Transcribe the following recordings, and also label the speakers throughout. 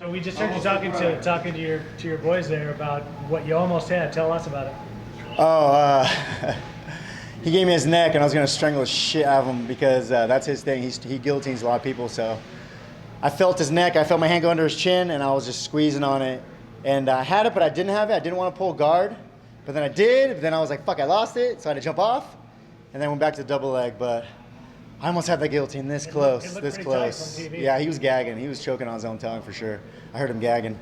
Speaker 1: So we just heard you talking to your boys there about what you almost had. Tell us about it.
Speaker 2: Oh, he gave me his neck, and I was gonna strangle the shit out of him because that's his thing. He guillotines a lot of people. So I felt his neck. I felt my hand go under his chin, and I was just squeezing on it. And I had it, but I didn't have it. I didn't want to pull guard, but then I did. But then I was like, fuck, I lost it. So I had to jump off, and then went back to double leg. But I almost had that guillotine this close, this close. Yeah, he was gagging. He was choking on his own tongue for sure. I heard him gagging.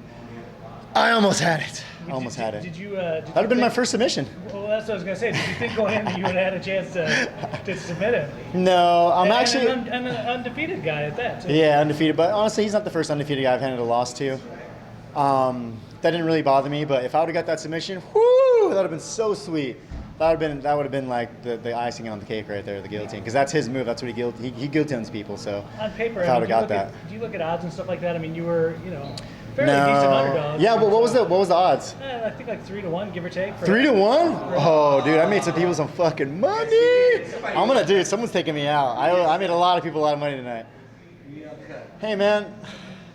Speaker 2: I almost had it. I almost had it.
Speaker 1: Did you?
Speaker 2: That would have been my first submission.
Speaker 1: Well, that's what I was gonna say. Did you think going in that you would have had a chance to submit him?
Speaker 2: No, I'm actually
Speaker 1: an undefeated guy at that. Too.
Speaker 2: Yeah, undefeated. But honestly, he's not the first undefeated guy I've handed a loss to. That didn't really bother me. But if I would have got that submission, whoo, that would have been so sweet. That would have been like the icing on the cake right there, the guillotine, because that's his move. That's what he guillotines people. So
Speaker 1: on paper,
Speaker 2: if I would have got that.
Speaker 1: Do you look at odds and stuff like that? I mean, you were fairly decent underdog.
Speaker 2: Yeah, but what was the odds?
Speaker 1: I think like 3-1, give or take.
Speaker 2: 3-1? Oh, dude, I made some people some fucking money. Dude, someone's taking me out. I made a lot of people a lot of money tonight. Hey, man,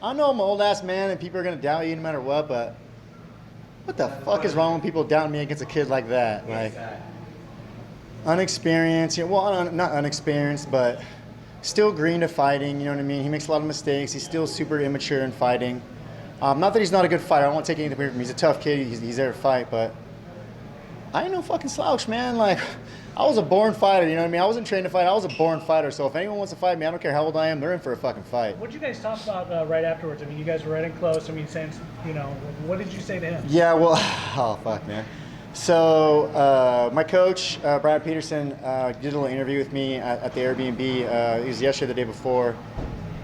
Speaker 2: I know I'm an old ass man and people are gonna doubt you no matter what, but what the fuck is wrong with people doubting me against a kid like that? Like, unexperienced, not unexperienced, but still green to fighting, you know what I mean? He makes a lot of mistakes. He's still super immature in fighting. Not that he's not a good fighter. I don't want to take anything from him. He's a tough kid. He's there to fight, but I ain't no fucking slouch, man. Like, I was a born fighter, you know what I mean? I wasn't trained to fight. I was a born fighter. So if anyone wants to fight me, I don't care how old I am, they're in for a fucking fight.
Speaker 1: What did you guys talk about right afterwards? I mean, you guys were right in close. I mean, saying, what did you say to him?
Speaker 2: Yeah, well, oh, fuck, man. So my coach, Brad Peterson, did a little interview with me at the Airbnb. It was yesterday, the day before.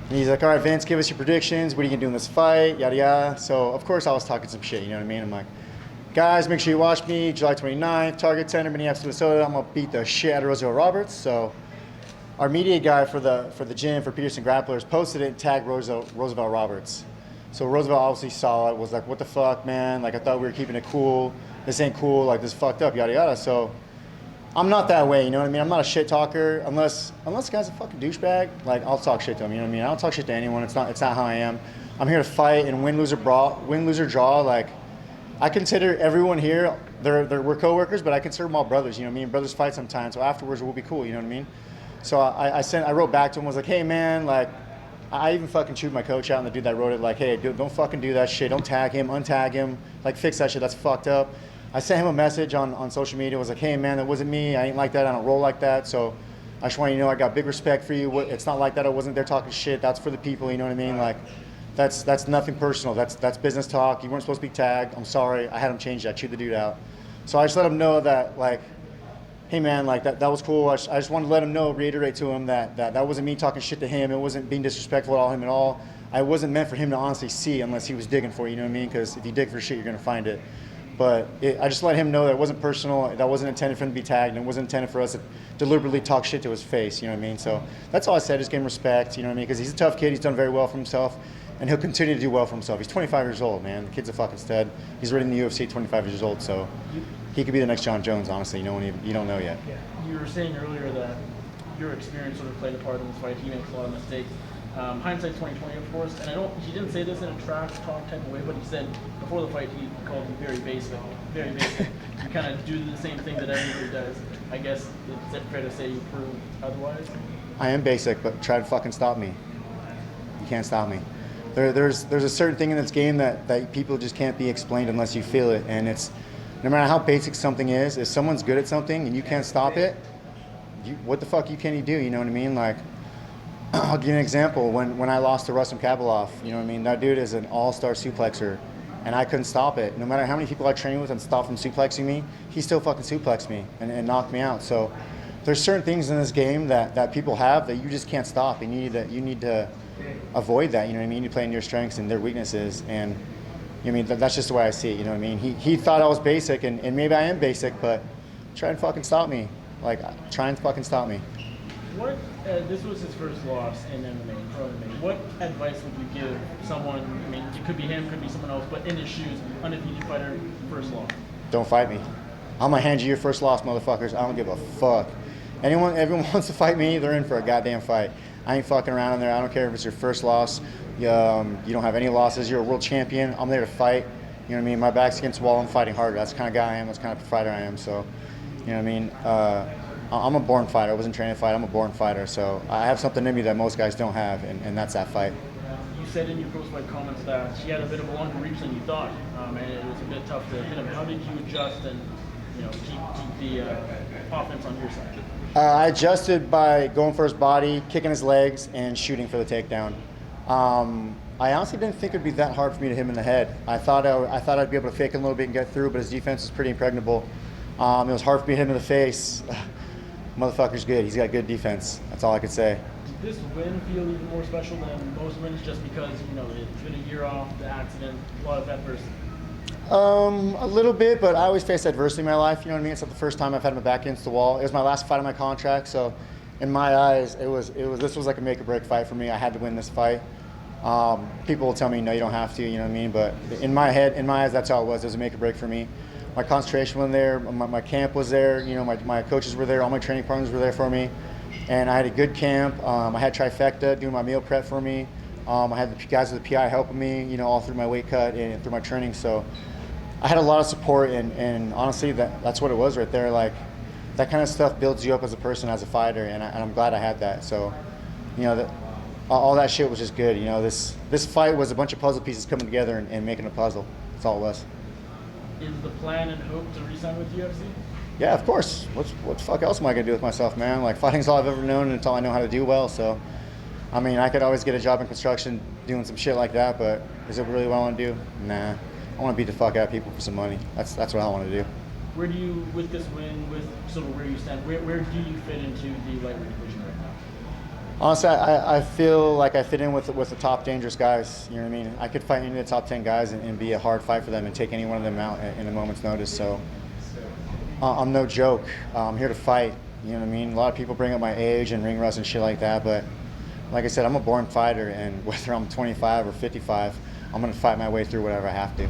Speaker 2: And he's like, all right, Vince, give us your predictions. What are you going to do in this fight? Yada, yada. So, of course, I was talking some shit, you know what I mean? I'm like, guys, make sure you watch me. July 29th, Target Center, Minneapolis, Minnesota. I'm going to beat the shit out of Roosevelt Roberts. So our media guy for the gym, for Peterson Grapplers, posted it and tagged Roosevelt Roberts. So Roosevelt obviously saw it, was like, what the fuck, man? Like, I thought we were keeping it cool. This ain't cool. Like, this fucked up, yada, yada. So I'm not that way, you know what I mean? I'm not a shit talker unless the guy's a fucking douchebag. Like, I'll talk shit to him, you know what I mean? I don't talk shit to anyone. It's not how I am. I'm here to fight and win, lose, or draw. Like, I consider everyone here, we're coworkers, but I consider them all brothers, you know what I mean? Brothers fight sometimes, so afterwards we'll be cool, you know what I mean? So I wrote back to him, was like, hey man, like, I even fucking chewed my coach out, and the dude that wrote it, like, hey, dude, don't fucking do that shit. Don't tag him, untag him, like, fix that shit. That's fucked up. I sent him a message on social media. Was like, hey man, that wasn't me. I ain't like that. I don't roll like that. So I just want you to know I got big respect for you. It's not like that. I wasn't there talking shit. That's for the people. You know what I mean? Like, that's nothing personal. That's business talk. You weren't supposed to be tagged. I'm sorry. I had him change that. Chewed the dude out. So I just let him know that, like, hey man, like that was cool. I just wanted to let him know, reiterate to him that wasn't me talking shit to him. It wasn't being disrespectful to him at all. I wasn't meant for him to honestly see unless he was digging for you. You know what I mean? Because if you dig for shit, you're gonna find it. But I just let him know that it wasn't personal, that wasn't intended for him to be tagged, and it wasn't intended for us to deliberately talk shit to his face, you know what I mean? So that's all I said, just give him respect, you know what I mean? Because he's a tough kid, he's done very well for himself, and he'll continue to do well for himself. He's 25 years old, man. The kid's a fucking stud. He's already in the UFC at 25 years old, so he could be the next John Jones, honestly. You don't know yet.
Speaker 3: Yeah. You were saying earlier that your experience sort of played a part in this fight. He makes a lot of mistakes. Hindsight's 20/20, of course, and he didn't say this in a trash talk type of way, but he said before the fight he called you very basic, very basic. You kind of do the same thing that everybody does. I guess is it fair to say you proved otherwise?
Speaker 2: I am basic, but try to fucking stop me. You can't stop me. There's a certain thing in this game that people just can't be explained unless you feel it, and it's no matter how basic something is, if someone's good at something and you can't stop it, what the fuck can you do? You know what I mean? Like, I'll give you an example. When I lost to Rustam Kabalov, you know what I mean? That dude is an all-star suplexer, and I couldn't stop it. No matter how many people I trained with and stopped from suplexing me, he still fucking suplexed me and knocked me out. So there's certain things in this game that people have that you just can't stop, and you need to avoid that. You know what I mean? You need to play in your strengths and their weaknesses, and you know what I mean? That's just the way I see it. You know what I mean? He thought I was basic, and maybe I am basic, but try and fucking stop me. Like, try and fucking stop me.
Speaker 3: What this was his first loss in MMA, pro MMA. What advice would you give someone? I mean, it could be him, could be someone else, but in his shoes, undefeated fighter, first loss.
Speaker 2: Don't fight me. I'm gonna hand you your first loss, motherfuckers. I don't give a fuck. Everyone wants to fight me, they're in for a goddamn fight. I ain't fucking around in there. I don't care if it's your first loss. You don't have any losses. You're a world champion. I'm there to fight. You know what I mean? My back's against the wall. I'm fighting harder. That's the kind of guy I am. That's the kind of fighter I am. So, you know what I mean? I'm a born fighter. I wasn't trained to fight. I'm a born fighter. So I have something in me that most guys don't have, and that's that fight.
Speaker 3: You said in your post-fight comments that she had a bit of a longer reach than you thought, and it was a bit tough to hit him. How did you adjust and keep the offense on your side?
Speaker 2: I adjusted by going for his body, kicking his legs, and shooting for the takedown. I honestly didn't think it'd be that hard for me to hit him in the head. I thought I'd be able to fake him a little bit and get through, but his defense is pretty impregnable. It was hard for me to hit him in the face. Motherfucker's good. He's got good defense. That's all I could say.
Speaker 3: Did this win feel even more special than most wins, just because it's been a year off the accident, a lot of adversity?
Speaker 2: A little bit, but I always face adversity in my life. You know what I mean? It's not the first time I've had my back against the wall. It was my last fight on my contract, so in my eyes, this was like a make or break fight for me. I had to win this fight. People will tell me, no, you don't have to. You know what I mean? But in my head, in my eyes, that's how it was. It was a make or break for me. My concentration was there. My camp was there. My coaches were there. All my training partners were there for me, and I had a good camp. I had Trifecta doing my meal prep for me. I had the guys with the PI helping me, all through my weight cut and through my training. So I had a lot of support, and honestly, that's what it was right there. Like, that kind of stuff builds you up as a person, as a fighter, and I'm glad I had that. So, all that shit was just good. This fight was a bunch of puzzle pieces coming together and making a puzzle. That's all it was.
Speaker 3: Is the plan and hope to re-sign with UFC?
Speaker 2: Yeah, of course. What the fuck else am I gonna do with myself, man? Like, fighting's all I've ever known, and it's all I know how to do well. So, I mean, I could always get a job in construction doing some shit like that, but is it really what I want to do? Nah. I want to beat the fuck out of people for some money. That's what I want to do.
Speaker 3: Where do you, with this win, with sort of where you stand, where do you fit into the lightweight division right now?
Speaker 2: Honestly, I feel like I fit in with the top dangerous guys. You know what I mean? I could fight any of the top 10 guys and be a hard fight for them and take any one of them out in a moment's notice. So I'm no joke. I'm here to fight. You know what I mean? A lot of people bring up my age and ring rust and shit like that, but like I said, I'm a born fighter, and whether I'm 25 or 55, I'm going to fight my way through whatever I have to.